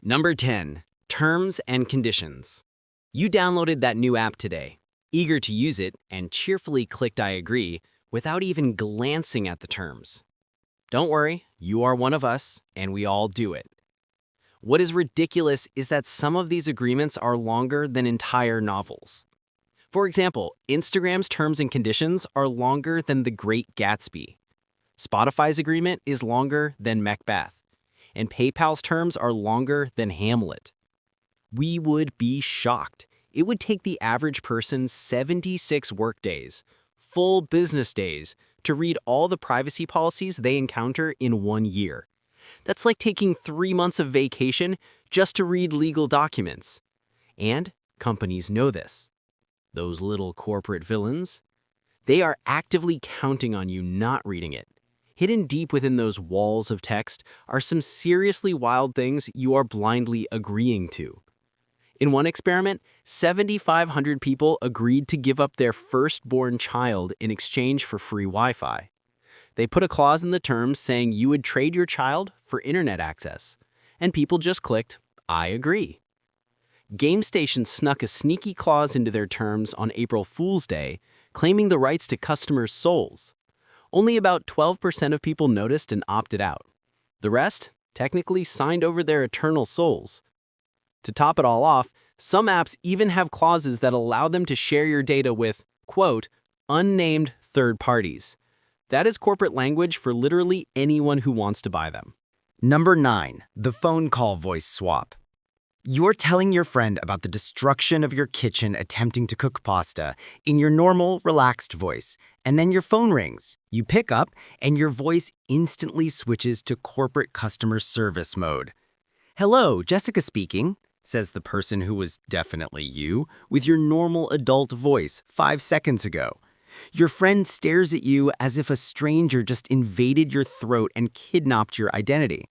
Number 10. Terms and conditions. You downloaded that new app today, eager to use it, and cheerfully clicked I agree without even glancing at the terms. Don't worry, you are one of us, and we all do it. What is ridiculous is that some of these agreements are longer than entire novels. For example, Instagram's terms and conditions are longer than The Great Gatsby. Spotify's agreement is longer than Macbeth. And PayPal's terms are longer than Hamlet. We would be shocked. It would take the average person 76 workdays, full business days, to read all the privacy policies they encounter in 1 year. That's like taking 3 months of vacation just to read legal documents. And companies know this. Those little corporate villains, they are actively counting on you not reading it. Hidden deep within those walls of text are some seriously wild things you are blindly agreeing to. In one experiment, 7,500 people agreed to give up their firstborn child in exchange for free Wi-Fi. They put a clause in the terms saying you would trade your child for internet access, and people just clicked, I agree. GameStation snuck a sneaky clause into their terms on April Fool's Day, claiming the rights to customers' souls. Only about 12% of people noticed and opted out. The rest technically signed over their eternal souls. To top it all off, some apps even have clauses that allow them to share your data with, quote, unnamed third parties. That is corporate language for literally anyone who wants to buy them. Number 9. The phone call voice swap. You're telling your friend about the destruction of your kitchen attempting to cook pasta in your normal, relaxed voice, and then your phone rings. You pick up, and your voice instantly switches to corporate customer service mode. Hello, Jessica speaking, says the person who was definitely you, with your normal adult voice 5 seconds ago. Your friend stares at you as if a stranger just invaded your throat and kidnapped your identity.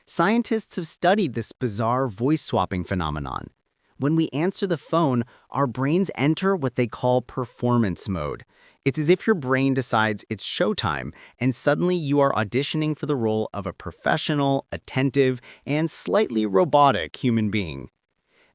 Scientists have studied this bizarre voice-swapping phenomenon. When we answer the phone, our brains enter what they call performance mode. It's as if your brain decides it's showtime, and suddenly you are auditioning for the role of a professional, attentive, and slightly robotic human being.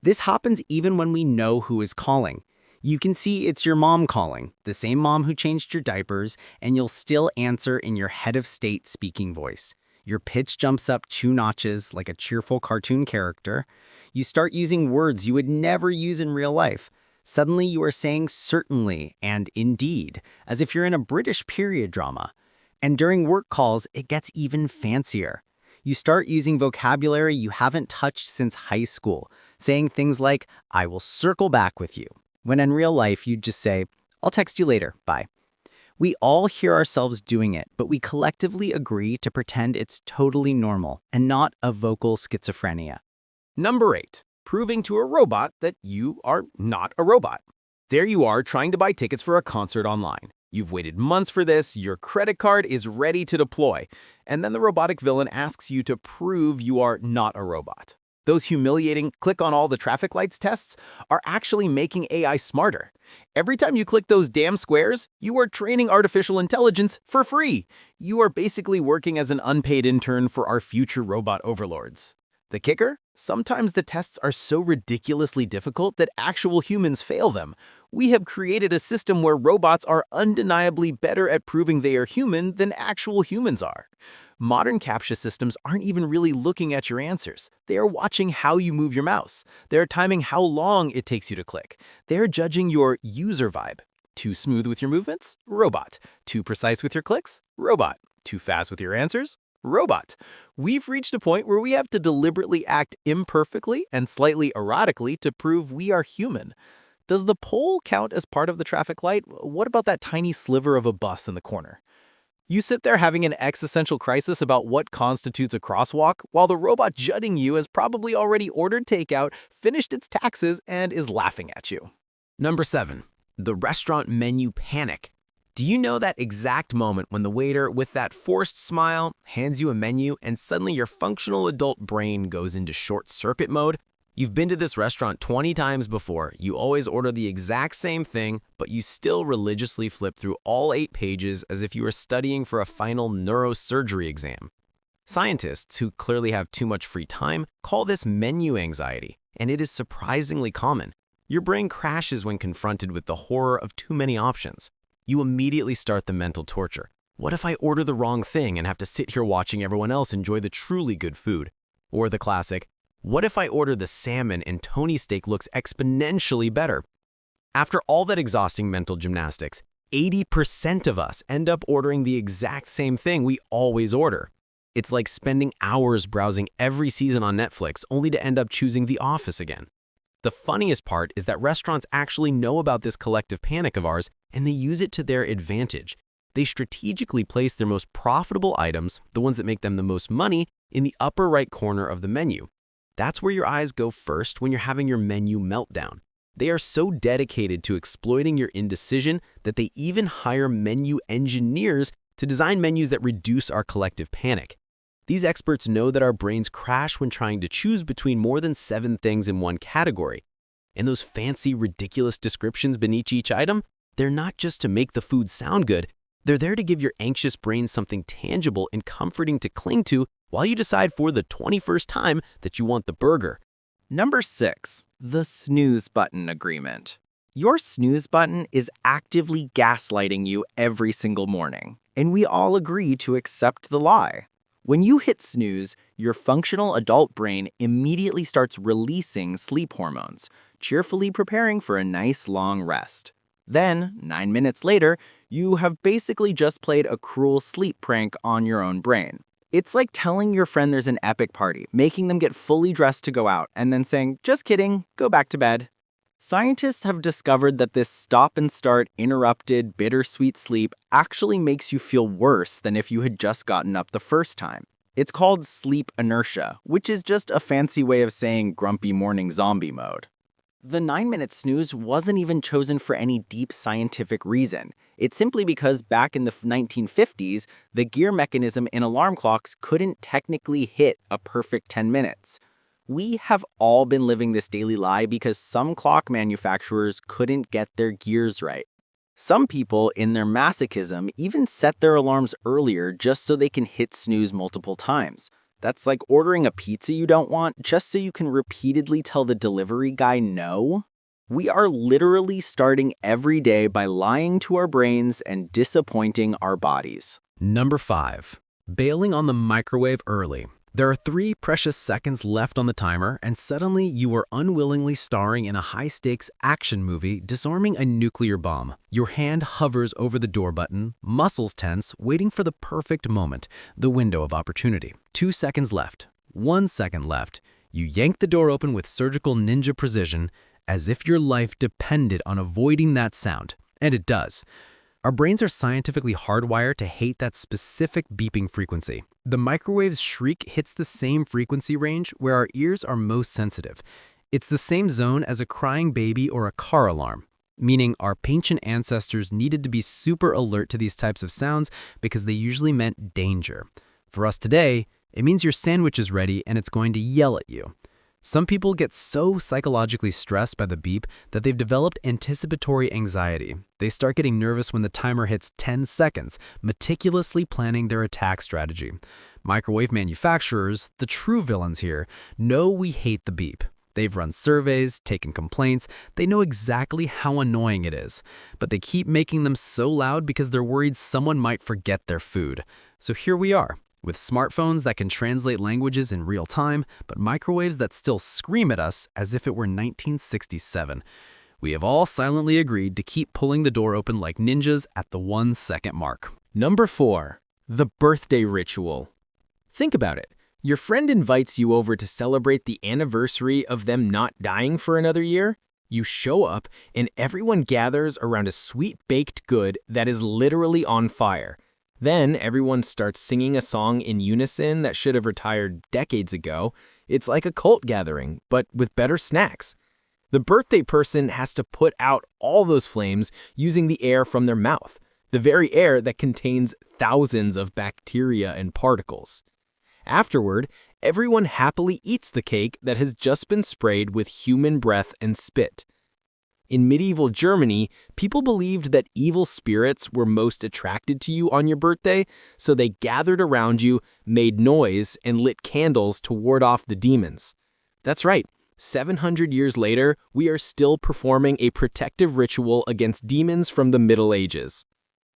This happens even when we know who is calling. You can see it's your mom calling, the same mom who changed your diapers, and you'll still answer in your head of state speaking voice. Your pitch jumps up 2 notches like a cheerful cartoon character. You start using words you would never use in real life. Suddenly you are saying certainly and indeed, as if you're in a British period drama. And during work calls, it gets even fancier. You start using vocabulary you haven't touched since high school, saying things like, I will circle back with you, when in real life you'd just say, I'll text you later, bye. We all hear ourselves doing it, but we collectively agree to pretend it's totally normal and not a vocal schizophrenia. Number 8. Proving to a robot that you are not a robot. There you are trying to buy tickets for a concert online. You've waited months for this, your credit card is ready to deploy, and then the robotic villain asks you to prove you are not a robot. Those humiliating click on all the traffic lights tests are actually making AI smarter. Every time you click those damn squares, you are training artificial intelligence for free. You are basically working as an unpaid intern for our future robot overlords. The kicker? Sometimes the tests are so ridiculously difficult that actual humans fail them. We have created a system where robots are undeniably better at proving they are human than actual humans are. Modern CAPTCHA systems aren't even really looking at your answers. They are watching how you move your mouse. They are timing how long it takes you to click. They are judging your user vibe. Too smooth with your movements? Robot. Too precise with your clicks? Robot. Too fast with your answers? Robot. We've reached a point where we have to deliberately act imperfectly and slightly erratically to prove we are human. Does the pole count as part of the traffic light? What about that tiny sliver of a bus in the corner? You sit there having an existential crisis about what constitutes a crosswalk, while the robot judging you has probably already ordered takeout, finished its taxes, and is laughing at you. Number 7. The restaurant menu panic. Do you know that exact moment when the waiter, with that forced smile, hands you a menu and suddenly your functional adult brain goes into short-circuit mode? You've been to this restaurant 20 times before, you always order the exact same thing, but you still religiously flip through all 8 pages as if you were studying for a final neurosurgery exam. Scientists, who clearly have too much free time, call this menu anxiety, and it is surprisingly common. Your brain crashes when confronted with the horror of too many options. You immediately start the mental torture. What if I order the wrong thing and have to sit here watching everyone else enjoy the truly good food? Or the classic, what if I order the salmon and Tony steak looks exponentially better? After all that exhausting mental gymnastics, 80% of us end up ordering the exact same thing we always order. It's like spending hours browsing every season on Netflix only to end up choosing The Office again. The funniest part is that restaurants actually know about this collective panic of ours and they use it to their advantage. They strategically place their most profitable items, the ones that make them the most money, in the upper right corner of the menu. That's where your eyes go first when you're having your menu meltdown. They are so dedicated to exploiting your indecision that they even hire menu engineers to design menus that reduce our collective panic. These experts know that our brains crash when trying to choose between more than 7 things in one category. And those fancy, ridiculous descriptions beneath each item, they're not just to make the food sound good, they're there to give your anxious brain something tangible and comforting to cling to while you decide for the 21st time that you want the burger. Number 6, the snooze button agreement. Your snooze button is actively gaslighting you every single morning, and we all agree to accept the lie. When you hit snooze, your functional adult brain immediately starts releasing sleep hormones, cheerfully preparing for a nice long rest. Then, 9 minutes later, you have basically just played a cruel sleep prank on your own brain. It's like telling your friend there's an epic party, making them get fully dressed to go out, and then saying, "Just kidding, go back to bed." Scientists have discovered that this stop-and-start, interrupted, bittersweet sleep actually makes you feel worse than if you had just gotten up the first time. It's called sleep inertia, which is just a fancy way of saying grumpy morning zombie mode. The 9-minute snooze wasn't even chosen for any deep scientific reason. It's simply because back in the 1950s, the gear mechanism in alarm clocks couldn't technically hit a perfect 10 minutes. We have all been living this daily lie because some clock manufacturers couldn't get their gears right. Some people, in their masochism, even set their alarms earlier just so they can hit snooze multiple times. That's like ordering a pizza you don't want just so you can repeatedly tell the delivery guy no. We are literally starting every day by lying to our brains and disappointing our bodies. Number 5, bailing on the microwave early. There are 3 precious seconds left on the timer, and suddenly you are unwillingly starring in a high-stakes action movie disarming a nuclear bomb. Your hand hovers over the door button, muscles tense, waiting for the perfect moment, the window of opportunity. 2 seconds left. 1 second left. You yank the door open with surgical ninja precision, as if your life depended on avoiding that sound. And it does. Our brains are scientifically hardwired to hate that specific beeping frequency. The microwave's shriek hits the same frequency range where our ears are most sensitive. It's the same zone as a crying baby or a car alarm, meaning our ancient ancestors needed to be super alert to these types of sounds because they usually meant danger. For us today, it means your sandwich is ready and it's going to yell at you. Some people get so psychologically stressed by the beep that they've developed anticipatory anxiety. They start getting nervous when the timer hits 10 seconds, meticulously planning their attack strategy. Microwave manufacturers, the true villains here, know we hate the beep. They've run surveys, taken complaints, they know exactly how annoying it is. But they keep making them so loud because they're worried someone might forget their food. So here we are, with smartphones that can translate languages in real time, but microwaves that still scream at us as if it were 1967. We have all silently agreed to keep pulling the door open like ninjas at the 1 second mark. Number 4, the birthday ritual. Think about it. Your friend invites you over to celebrate the anniversary of them not dying for another year. You show up and everyone gathers around a sweet baked good that is literally on fire. Then everyone starts singing a song in unison that should have retired decades ago. It's like a cult gathering, but with better snacks. The birthday person has to put out all those flames using the air from their mouth, the very air that contains thousands of bacteria and particles. Afterward, everyone happily eats the cake that has just been sprayed with human breath and spit. In medieval Germany, people believed that evil spirits were most attracted to you on your birthday, so they gathered around you, made noise, and lit candles to ward off the demons. That's right, 700 years later, we are still performing a protective ritual against demons from the Middle Ages.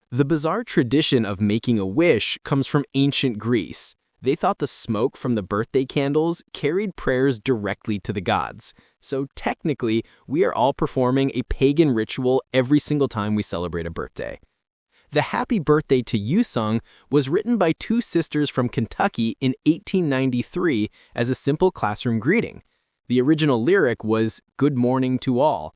The bizarre tradition of making a wish comes from ancient Greece. They thought the smoke from the birthday candles carried prayers directly to the gods. So technically, we are all performing a pagan ritual every single time we celebrate a birthday. The Happy Birthday to You song was written by two sisters from Kentucky in 1893 as a simple classroom greeting. The original lyric was "Good morning to all."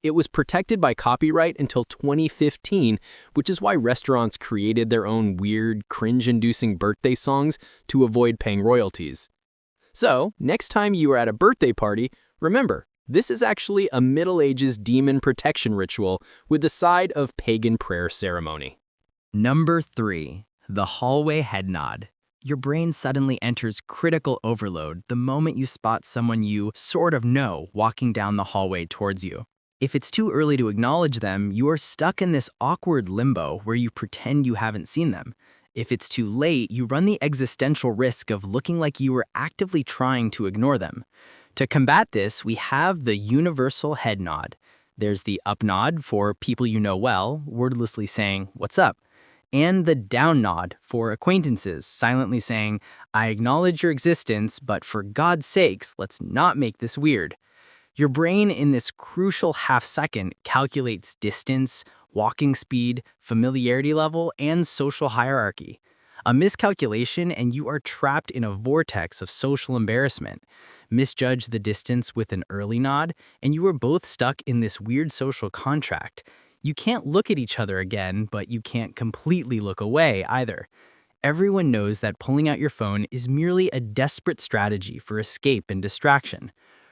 It was protected by copyright until 2015, which is why restaurants created their own weird, cringe-inducing birthday songs to avoid paying royalties. So, next time you are at a birthday party, remember, this is actually a Middle Ages demon protection ritual with a side of pagan prayer ceremony. Number 3. The hallway head nod. Your brain suddenly enters critical overload the moment you spot someone you sort of know walking down the hallway towards you. If it's too early to acknowledge them, you are stuck in this awkward limbo where you pretend you haven't seen them. If it's too late, you run the existential risk of looking like you were actively trying to ignore them. To combat this, we have the universal head nod. There's the up nod for people you know well, wordlessly saying, "What's up?" And the down nod for acquaintances, silently saying, "I acknowledge your existence, but for God's sakes, let's not make this weird." Your brain in this crucial half-second calculates distance, walking speed, familiarity level, and social hierarchy. A miscalculation and you are trapped in a vortex of social embarrassment. Misjudge the distance with an early nod, and you are both stuck in this weird social contract. You can't look at each other again, but you can't completely look away either. Everyone knows that pulling out your phone is merely a desperate strategy for escape and distraction.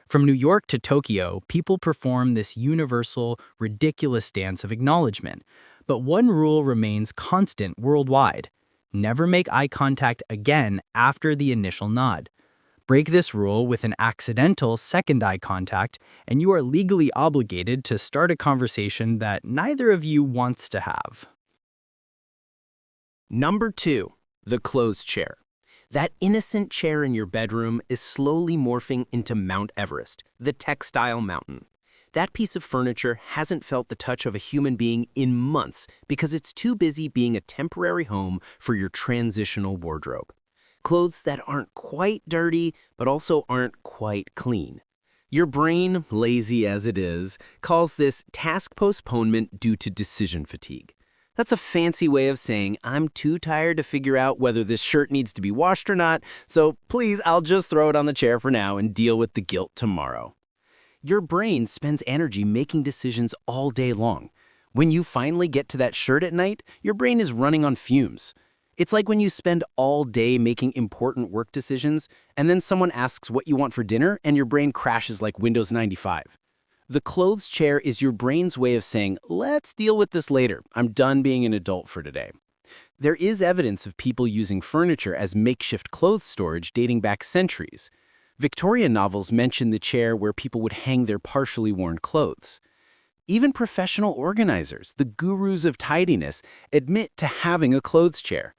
From New York to Tokyo, people perform this universal, ridiculous dance of acknowledgement. But one rule remains constant worldwide. Never make eye contact again after the initial nod. Break this rule with an accidental second eye contact, and you are legally obligated to start a conversation that neither of you wants to have. Number 2, the clothes chair. That innocent chair in your bedroom is slowly morphing into Mount Everest, the textile mountain. That piece of furniture hasn't felt the touch of a human being in months because it's too busy being a temporary home for your transitional wardrobe. Clothes that aren't quite dirty, but also aren't quite clean. Your brain, lazy as it is, calls this task postponement due to decision fatigue. That's a fancy way of saying I'm too tired to figure out whether this shirt needs to be washed or not, so please I'll just throw it on the chair for now and deal with the guilt tomorrow. Your brain spends energy making decisions all day long. When you finally get to that shirt at night, your brain is running on fumes. It's like when you spend all day making important work decisions, and then someone asks what you want for dinner, and your brain crashes like Windows 95. The clothes chair is your brain's way of saying, let's deal with this later. I'm done being an adult for today. There is evidence of people using furniture as makeshift clothes storage dating back centuries. Victorian novels mention the chair where people would hang their partially worn clothes. Even professional organizers, the gurus of tidiness, admit to having a clothes chair.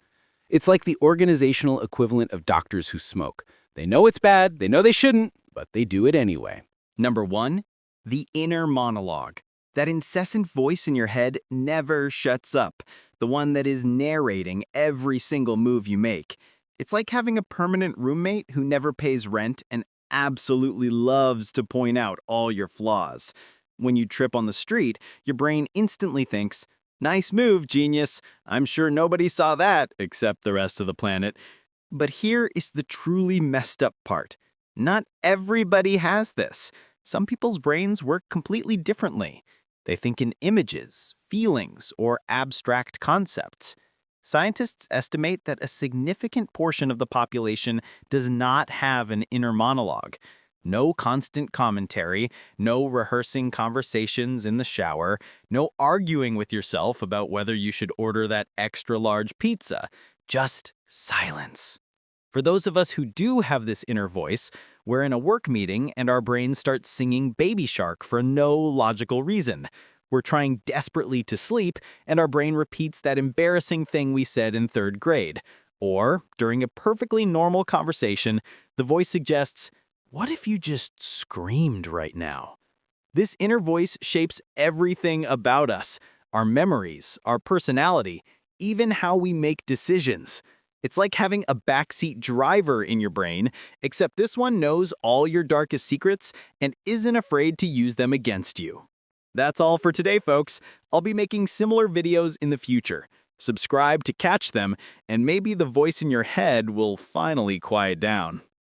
It's like the organizational equivalent of doctors who smoke. They know it's bad, they know they shouldn't, but they do it anyway. Number 1. The inner monologue. That incessant voice in your head never shuts up. The one that is narrating every single move you make. It's like having a permanent roommate who never pays rent and absolutely loves to point out all your flaws. When you trip on the street, your brain instantly thinks, "Nice move, genius. I'm sure nobody saw that except the rest of the planet." But here is the truly messed up part. Not everybody has this. Some people's brains work completely differently. They think in images, feelings, or abstract concepts. Scientists estimate that a significant portion of the population does not have an inner monologue. No constant commentary, no rehearsing conversations in the shower, no arguing with yourself about whether you should order that extra large pizza. Just silence. For those of us who do have this inner voice, We're in a work meeting and our brain starts singing Baby Shark for no logical reason. We're trying desperately to sleep and our brain repeats that embarrassing thing we said in 3rd grade. Or, during a perfectly normal conversation, the voice suggests, "What if you just screamed right now?" This inner voice shapes everything about us, our memories, our personality, even how we make decisions. It's like having a backseat driver in your brain, except this one knows all your darkest secrets and isn't afraid to use them against you. That's all for today, folks. I'll be making similar videos in the future. Subscribe to catch them, and maybe the voice in your head will finally quiet down.